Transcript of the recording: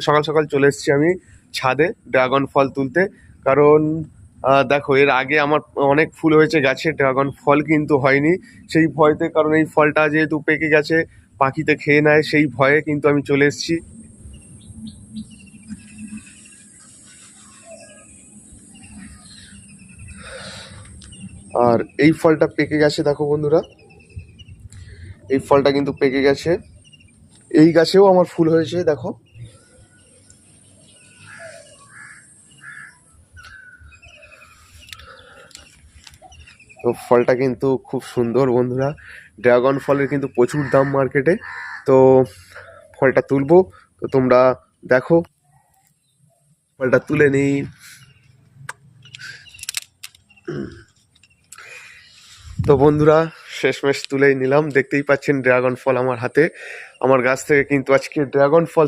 সকাল সকাল চলে এসেছি আমি ছাদে ড্রাগন ফল তুলতে। কারণ দেখো, এর আগে আমার অনেক ফুল হয়েছে গাছে, ড্রাগন ফল কিন্তু হয়নি। সেই ভয়তে, কারণ এই ফলটা যেহেতু পেকে গেছে, পাখিতে খেয়ে নেয়, সেই ভয়ে কিন্তু আমি চলে এসেছি। আর এই ফলটা পেকে গেছে, দেখো বন্ধুরা, এই ফলটা কিন্তু পেকে গেছে। এই গাছেও আমার ফুল হয়েছে, দেখো। তো ফলটা কিন্তু খুব সুন্দর বন্ধুরা। ড্রাগন ফলের কিন্তু প্রচুর দাম মার্কেটে। তো ফলটা তুলবো, তো তোমরা দেখো, ফলটা তুলে নিই। তো বন্ধুরা, শেষমেশ তুলেই নিলাম। দেখতেই পাচ্ছেন ড্রাগন ফল আমার হাতে। আমার গাছ থেকে কিন্তু আজকে ড্রাগন ফল